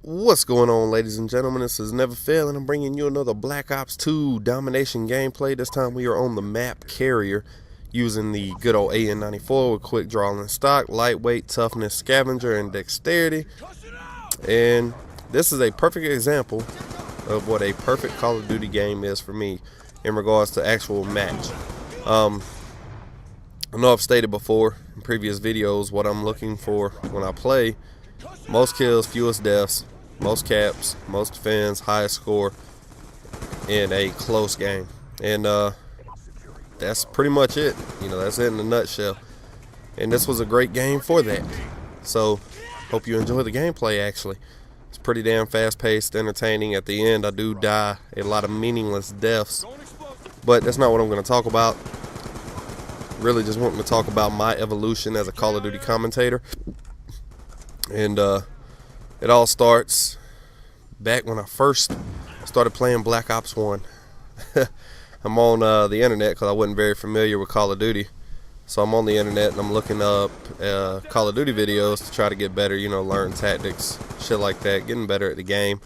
What's going on, ladies and gentlemen? This is Never Fail, and I'm bringing you another Black Ops 2 domination gameplay. This time we are on the map Carrier, using the good old AN-94 with quick draw and stock, lightweight, toughness, scavenger, and dexterity. And this is a perfect example of what a perfect Call of Duty game is for me in regards to actual match. I know I've stated before in previous videos what I'm looking for when I play. Most kills, fewest deaths, most caps, most defends, highest score in a close game. And that's pretty much it. You know, that's it in a nutshell. And this was a great game for that. So, hope you enjoy the gameplay, actually. It's pretty damn fast-paced, entertaining. At the end, I do die a lot of meaningless deaths. But that's not what I'm going to talk about. Really just wanting to talk about my evolution as a Call of Duty commentator. And it all starts back when I first started playing Black Ops 1. I'm on the internet because I wasn't very familiar with Call of Duty. So I'm on the internet and I'm looking up Call of Duty videos to try to get better, you know, learn tactics, shit like that, getting better at the game.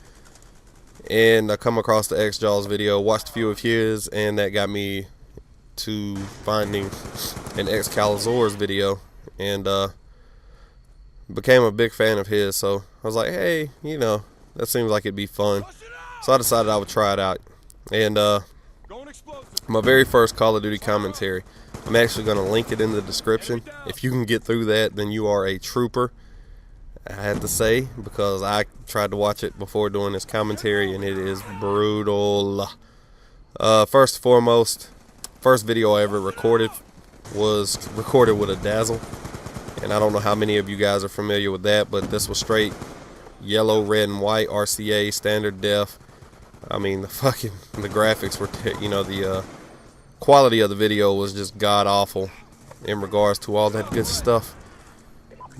And I come across the X-Jaws video, watched a few of his, and that got me to finding an Excalisaurus video. And became a big fan of his, so I was like, hey, you know, that seems like it'd be fun. So I decided I would try it out. And my very first Call of Duty commentary, I'm actually going to link it in the description. If you can get through that, then you are a trooper, I have to say, because I tried to watch it before doing this commentary, and it is brutal. First and foremost, first video I ever recorded was recorded with a Dazzle. And I don't know how many of you guys are familiar with that, but this was straight yellow, red, and white RCA standard def. I mean, the graphics were, you know, the quality of the video was just god awful in regards to all that good stuff.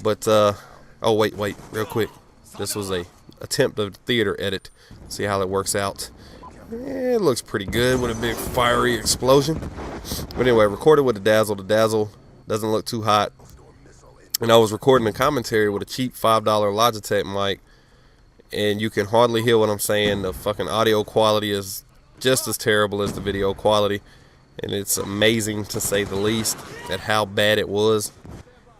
But oh wait, real quick, this was a attempt of theater edit. See how that works out. It looks pretty good with a big fiery explosion. But anyway, recorded with the Dazzle. The Dazzle doesn't look too hot. And I was recording a commentary with a cheap $5 Logitech mic, and you can hardly hear what I'm saying. The fucking audio quality is just as terrible as the video quality, and it's amazing to say the least at how bad it was.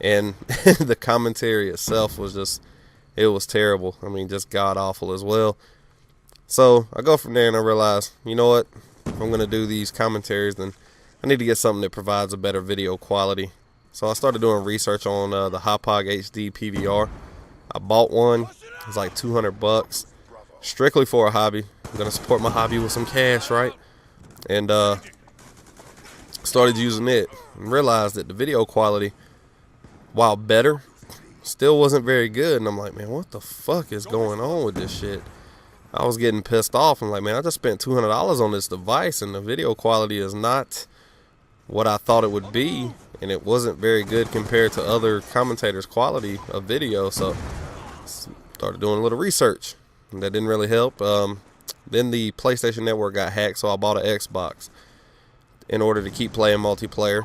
And the commentary itself was just, it was terrible. I mean, just god awful as well. So I go from there and I realize, you know what, if I'm going to do these commentaries, then I need to get something that provides a better video quality. So I started doing research on the Hauppauge HD PVR. I bought one. It was like $200, strictly for a hobby. I'm gonna support my hobby with some cash, right? And started using it and realized that the video quality, while better, still wasn't very good. And I'm like, man, what the fuck is going on with this shit? I was getting pissed off. I'm like, man, I just spent $200 on this device, and the video quality is not what I thought it would be. And it wasn't very good compared to other commentators' quality of video. So started doing a little research, and that didn't really help. Then the PlayStation Network got hacked, so I bought an Xbox in order to keep playing multiplayer,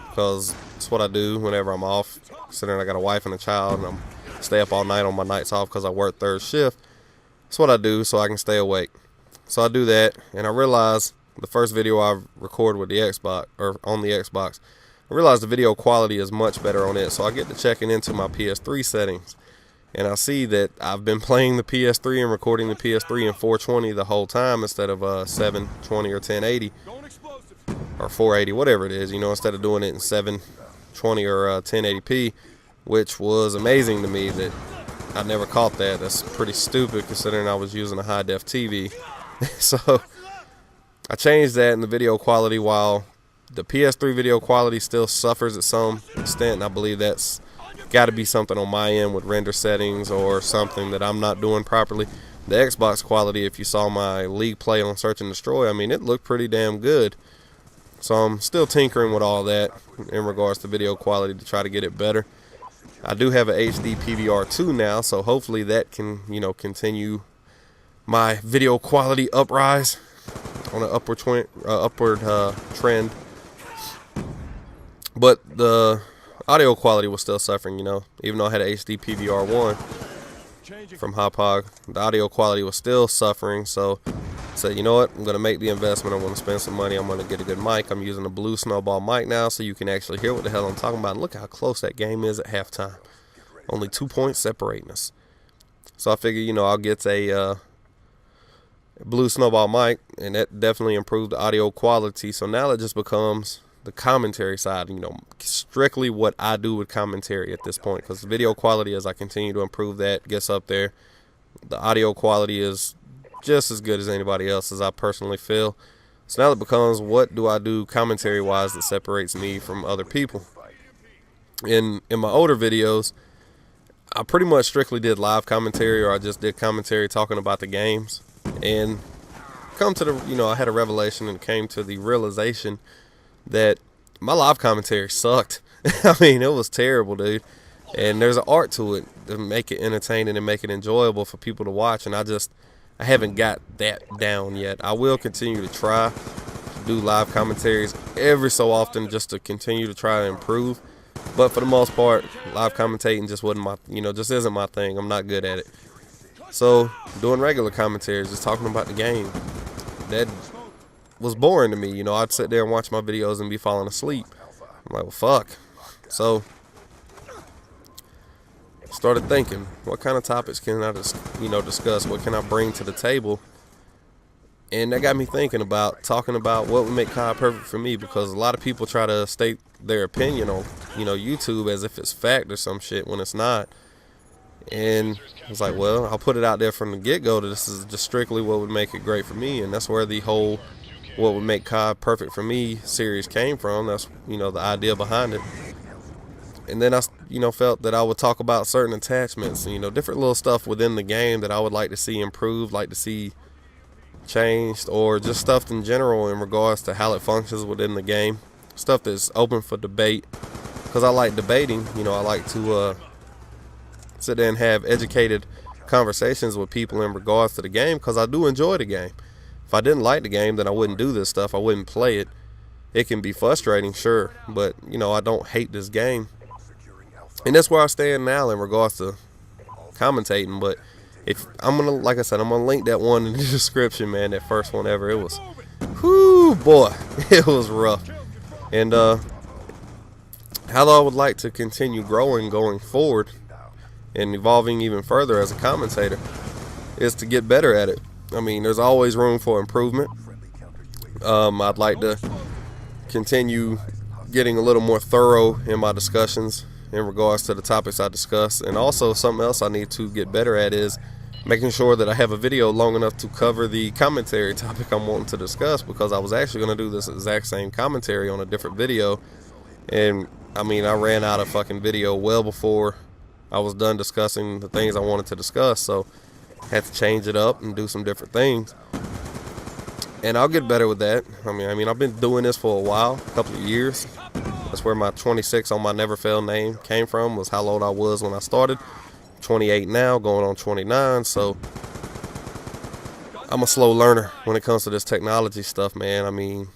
because it's what I do whenever I'm off. Considering I got a wife and a child, and I stay up all night on my nights off because I work third shift. That's what I do so I can stay awake. So I do that, and I realized the first video I recorded with the Xbox, or on the Xbox, I realized the video quality is much better on it. So I get to checking into my PS3 settings, and I see that I've been playing the PS3 and recording the PS3 in 420 the whole time instead of 720 or 1080 or 480, whatever it is, you know, instead of doing it in 720 or 1080p, which was amazing to me that I never caught that. That's pretty stupid considering I was using a high def TV. So I changed that in the video quality, while the PS3 video quality still suffers at some extent, and I believe that's got to be something on my end with render settings or something that I'm not doing properly. The Xbox quality, if you saw my league play on Search and Destroy, I mean, it looked pretty damn good. So I'm still tinkering with all that in regards to video quality to try to get it better. I do have an HD PVR 2 now, so hopefully that can, you know, continue my video quality uprise on an upward trend. But the audio quality was still suffering, you know, even though I had an HD PVR 1. from Hop Hog. The audio quality was still suffering, so I said, you know what, I'm going to make the investment. I'm going to spend some money. I'm going to get a good mic. I'm using a Blue Snowball mic now, so you can actually hear what the hell I'm talking about. And look how close that game is at halftime. Only 2 points separating us. So I figure, you know, I'll get a Blue Snowball mic, and that definitely improved the audio quality. So now it just becomes the commentary side, you know, strictly what I do with commentary at this point, because video quality, as I continue to improve that, gets up there. The audio quality is just as good as anybody else's, I personally feel. So now it becomes, what do I do commentary wise that separates me from other people? In my older videos, I pretty much strictly did live commentary, or I just did commentary talking about the games. And come to the, you know, I had a revelation and came to the realization that my live commentary sucked. I mean, it was terrible, dude. And there's an art to it to make it entertaining and make it enjoyable for people to watch. And I haven't got that down yet. I will continue to try to do live commentaries every so often, just to continue to try to improve. But for the most part, live commentating just wasn't my, you know, just isn't my thing. I'm not good at it. So doing regular commentaries, just talking about the game, that was boring to me. You know, I'd sit there and watch my videos and be falling asleep. I'm like, well, fuck. So started thinking, what kind of topics can I discuss? What can I bring to the table? And that got me thinking about talking about what would make COD perfect for me, because a lot of people try to state their opinion on, you know, YouTube as if it's fact or some shit when it's not. And I was like, well, I'll put it out there from the get-go that this is just strictly what would make it great for me. And that's where the whole what would make COD perfect for me series came from. That's, you know, the idea behind it. And then I, you know, felt that I would talk about certain attachments, you know, different little stuff within the game that I would like to see improved, like to see changed, or just stuff in general in regards to how it functions within the game. Stuff that's open for debate, because I like debating. You know, I like to sit there and have educated conversations with people in regards to the game, because I do enjoy the game. If I didn't like the game, then I wouldn't do this stuff. I wouldn't play it. It can be frustrating, sure, but, you know, I don't hate this game. And that's where I stand now in regards to commentating. But if I'm gonna, like I said, I'm gonna link that one in the description, man. That first one ever, it was, whoo, boy, it was rough. And how I would like to continue growing going forward and evolving even further as a commentator is to get better at it. I mean, there's always room for improvement. I'd like to continue getting a little more thorough in my discussions in regards to the topics I discuss. And also something else I need to get better at is making sure that I have a video long enough to cover the commentary topic I'm wanting to discuss, because I was actually going to do this exact same commentary on a different video. And I mean, I ran out of fucking video well before I was done discussing the things I wanted to discuss. So I had to change it up and do some different things. And I'll get better with that. I mean, I've been doing this for a while, a couple of years. That's where my 26 on my Never Fail name came from, was how old I was when I started. 28 now, going on 29. So I'm a slow learner when it comes to this technology stuff, man. I mean,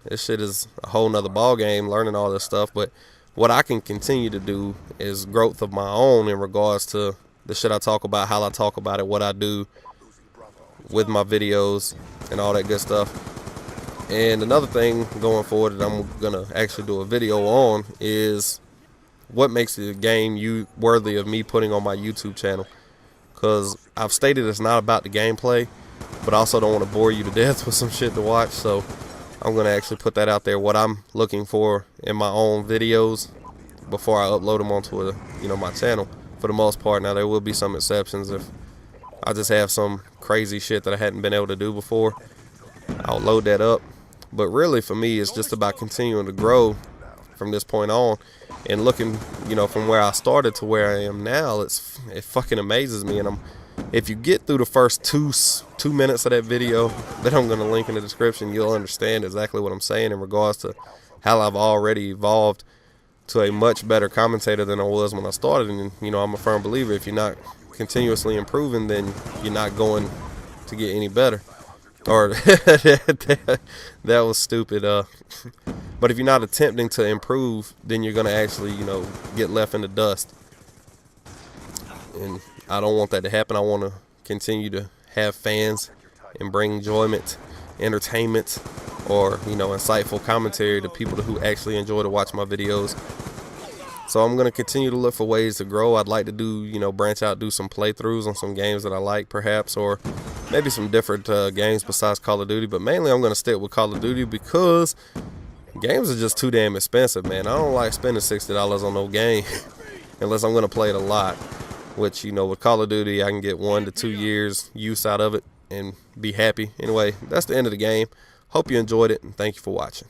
this shit is a whole nother ball game, learning all this stuff. But what I can continue to do is growth of my own in regards to the shit I talk about, how I talk about it, what I do with my videos and all that good stuff. And another thing going forward that I'm gonna actually do a video on is what makes the game worthy of me putting on my YouTube channel. Because I've stated it's not about the gameplay, but I also don't want to bore you to death with some shit to watch. So I'm gonna actually put that out there, what I'm looking for in my own videos before I upload them onto my channel. For the most part, now there will be some exceptions. If I just have some crazy shit that I hadn't been able to do before, I'll load that up. But really, for me, it's just about continuing to grow from this point on, and looking, you know, from where I started to where I am now. It fucking amazes me. And if you get through the first two minutes of that video that I'm gonna link in the description, you'll understand exactly what I'm saying in regards to how I've already evolved to a much better commentator than I was when I started. And, you know, I'm a firm believer, if you're not continuously improving, then you're not going to get any better. Or that was stupid. But if you're not attempting to improve, then you're gonna actually, you know, get left in the dust. And I don't want that to happen. I want to continue to have fans and bring enjoyment, entertainment, or, you know, insightful commentary to people who actually enjoy to watch my videos. So I'm going to continue to look for ways to grow. I'd like to do, you know, branch out, do some playthroughs on some games that I like perhaps, or maybe some different games besides Call of Duty. But mainly I'm going to stick with Call of Duty because games are just too damn expensive, man. I don't like spending $60 on no game unless I'm going to play it a lot, which, you know, with Call of Duty, I can get 1 to 2 years use out of it and be happy. Anyway, that's the end of the game. Hope you enjoyed it, and thank you for watching.